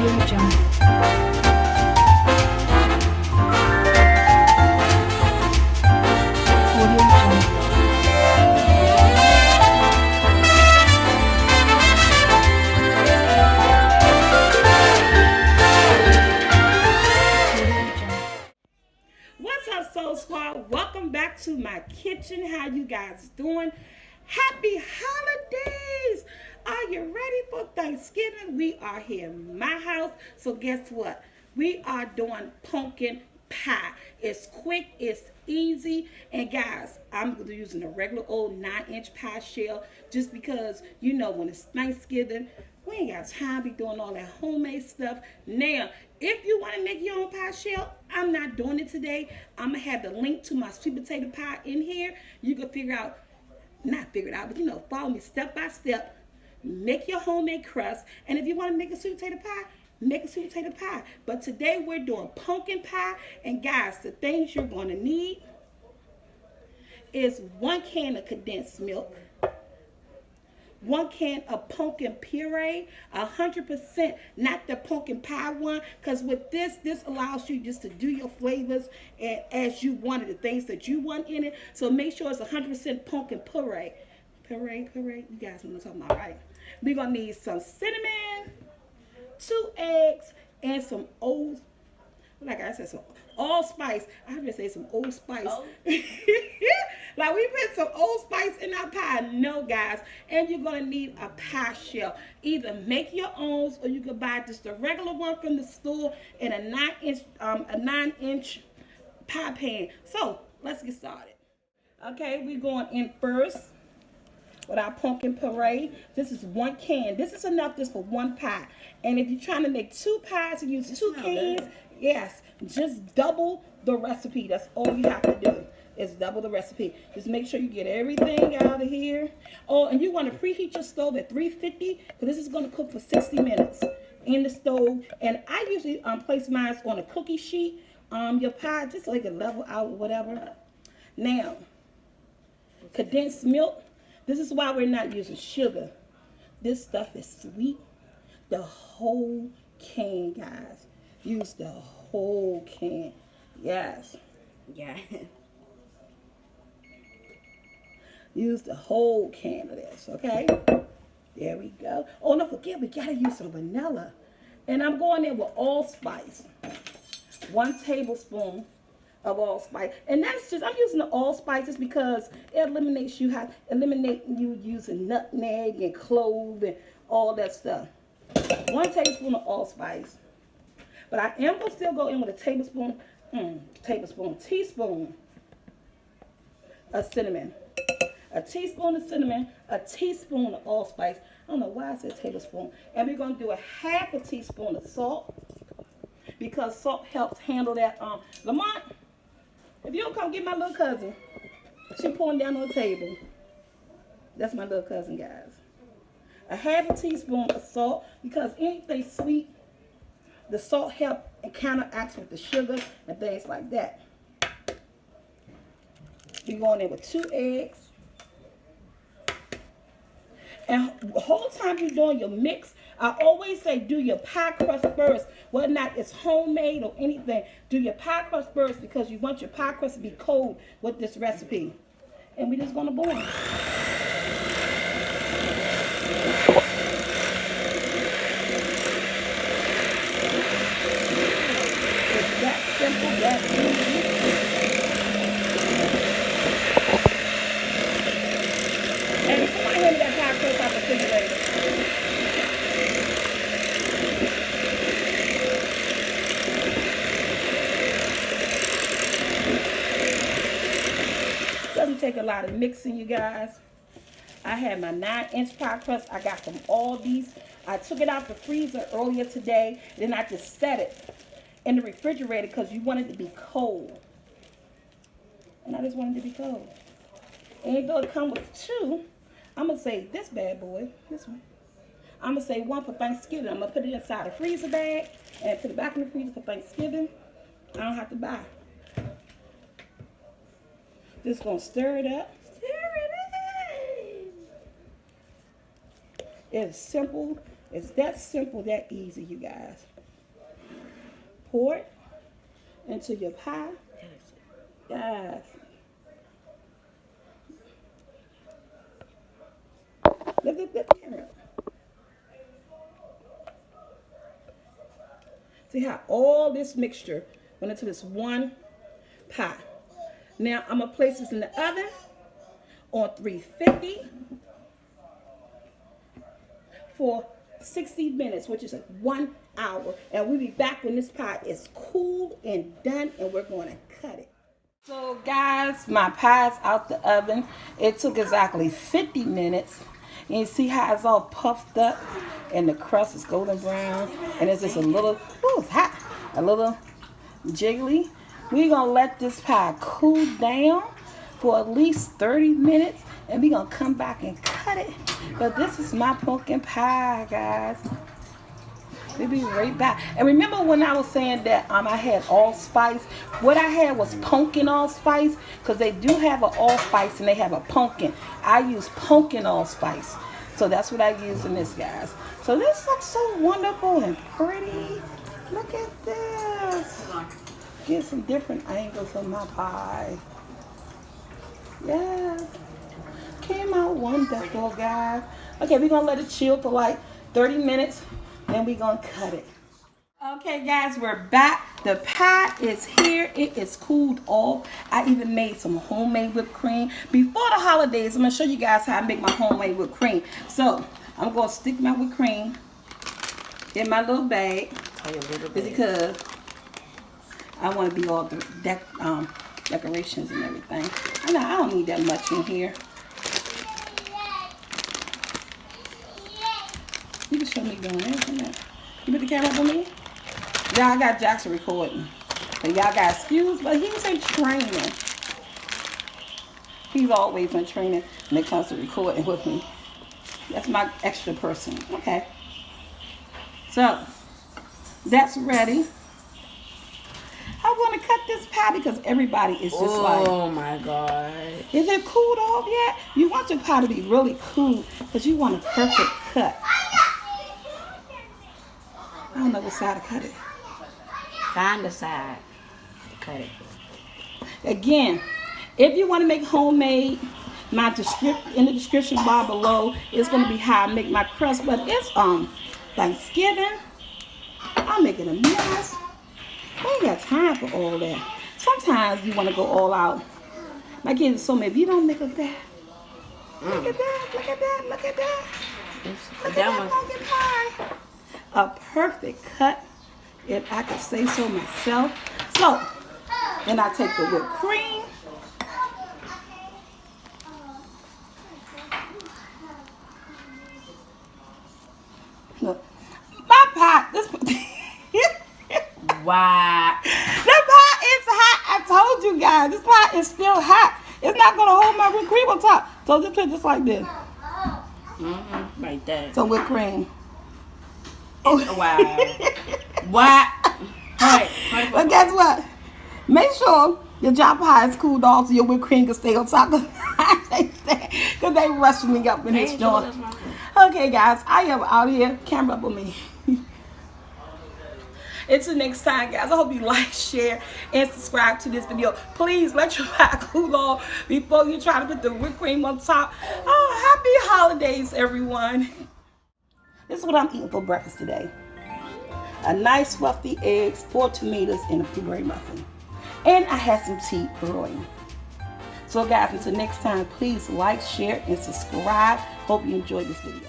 What's up, Soul Squad? Welcome back to my kitchen. How you guys doing? Happy holidays! Are you ready for Thanksgiving? We are here in my house. So guess what? We are doing pumpkin pie. It's quick, it's easy, and guys, I'm using a regular old 9-inch pie shell just because, you know, when it's Thanksgiving, we ain't got time to be doing all that homemade stuff. Now, if you want to make your own pie shell, I'm not doing it today. I'm going to have the link to my sweet potato pie in here. You can but you know, follow me step by step. Make your homemade crust. And if you want to make a sweet potato pie, make a sweet potato pie. But today we're doing pumpkin pie. And guys, the things you're going to need is 1 can of condensed milk, 1 can of pumpkin puree, 100%, not the pumpkin pie one, because with this allows you just to do your flavors and as you wanted, the things that you want in it. So make sure it's 100% pumpkin puree. Puree, you guys know what I'm talking about, right? We're going to need some cinnamon, 2 eggs, and some old, like I said, some allspice. I just say some old spice. Oh. Like we put some old spice in our pie. No, guys. And you're going to need a pie shell. Either make your own or you can buy just a regular one from the store in a 9-inch pie pan. So let's get started. Okay, we're going in first with our pumpkin puree. This is 1 can. This is enough just for 1 pie. And if you're trying to make 2 pies, you use 2 cans. Yes, just double the recipe. That's all you have to do. Is double the recipe. Just make sure you get everything out of here. Oh, and you want to preheat your stove at 350 because this is going to cook for 60 minutes in the stove. And I usually place mine on a cookie sheet. Your pie, just so it can level out or whatever. Now, condensed milk. This is why we're not using sugar. This stuff is sweet. The whole can, guys. Use the whole can. Yes. Yeah. Use the whole can of this, okay? There we go. Oh, don't forget, we gotta use some vanilla. And I'm going in with allspice. 1 tablespoon of allspice. And that's just, I'm using the allspices because it eliminates you using nutmeg and clove and all that stuff. 1 tablespoon of allspice. But I am gonna still go in with a teaspoon of cinnamon. A teaspoon of cinnamon, a teaspoon of allspice. I don't know why I said tablespoon. And we're going to do a 1/2 teaspoon of salt because salt helps handle that. Lamont, if you don't come get my little cousin, she pouring down on the table. That's my little cousin, guys. A 1/2 teaspoon of salt because anything sweet, the salt helps and counteracts with the sugar and things like that. We're going in with 2 eggs. And the whole time you're doing your mix, I always say do your pie crust first. Whether or not it's homemade or anything, do your pie crust first because you want your pie crust to be cold with this recipe. And we're just going to boil. It's that simple, that easy. And somebody hand me that pie crust out the refrigerator. Doesn't take a lot of mixing, you guys. I had my 9-inch pie crust I got from Aldi's. I took it out the freezer earlier today. Then I just set it in the refrigerator because you want it to be cold. And I just wanted it to be cold. And though it comes with 2, I'm going to say this bad boy, this one. I'm going to say 1 for Thanksgiving. I'm going to put it inside a freezer bag and put it back in the freezer for Thanksgiving. I don't have to buy. Just going to stir it up. It's simple. It's that simple, that easy, you guys. pour it into your pie. Yes. Lift the camera up. See how all this mixture went into this one pie. Now I'm gonna place this in the oven on 350 for 60 minutes, which is like 1 hour. And we'll be back when this pie is cool and done, and we're going to cut it. So guys, my pie's out the oven. It took exactly 50 minutes. And you see how it's all puffed up and the crust is golden brown. And it's just a little, ooh, it's hot, a little jiggly. We're going to let this pie cool down for at least 30 minutes. And we're going to come back and cut it. But this is my pumpkin pie, guys. We'll be right back. And remember when I was saying that I had allspice? What I had was pumpkin allspice, because they do have an allspice and they have a pumpkin. I use pumpkin allspice. So that's what I use in this, guys. So this looks so wonderful and pretty. Look at this. Get some different angles on my pie. Yes. Came out wonderful, guys. Okay, we're going to let it chill for like 30 minutes. Then we're going to cut it. Okay, guys, we're back. The pie is here. It is cooled off. I even made some homemade whipped cream. Before the holidays, I'm going to show you guys how I make my homemade whipped cream. So, I'm going to stick my whipped cream in my little bag. Because I want to be all the decorations and everything. I don't need that much in here. You can show me doing it. You put the camera up on me? Yeah, I got Jackson recording. So y'all got excuse, but he's in training. He's always in training when it comes to recording with me. That's my extra person. Okay. So, that's ready. I want to cut this pie because everybody is just like, oh my God. Is it cooled off yet? You want your pie to be really cool because you want a perfect cut. I don't know what side to cut it. Find the side. Cut it. Again, if you want to make homemade, my in the description bar below is going to be how I make my crust. But it's Thanksgiving. I'm making a mess. I ain't got time for all that. Sometimes you want to go all out. My kids are so mad. If you don't make a that. Look at that. Look at that. Look at that. Look at that pumpkin pie. A perfect cut, if I could say so myself. So, then I take the whipped cream. Look, my pie, this wow. The pie is hot. I told you guys, this pie is still hot. It's not going to hold my whipped cream on top. So just put it just like this. Right there. So whipped cream. Wow. What? Hey, but guess what? Make sure your job pie is cooled off so your whipped cream can stay on top. Because they rushing me up in this joint. Okay, guys, I am out here. Camera up on me. Until next time, guys, I hope you like, share, and subscribe to this video. Please let your pie cool off before you try to put the whipped cream on top. Oh, happy holidays, everyone. This is what I'm eating for breakfast today. A nice fluffy eggs, 4 tomatoes, and a blueberry muffin. And I had some tea brewing. So guys, until next time, please like, share, and subscribe. Hope you enjoyed this video.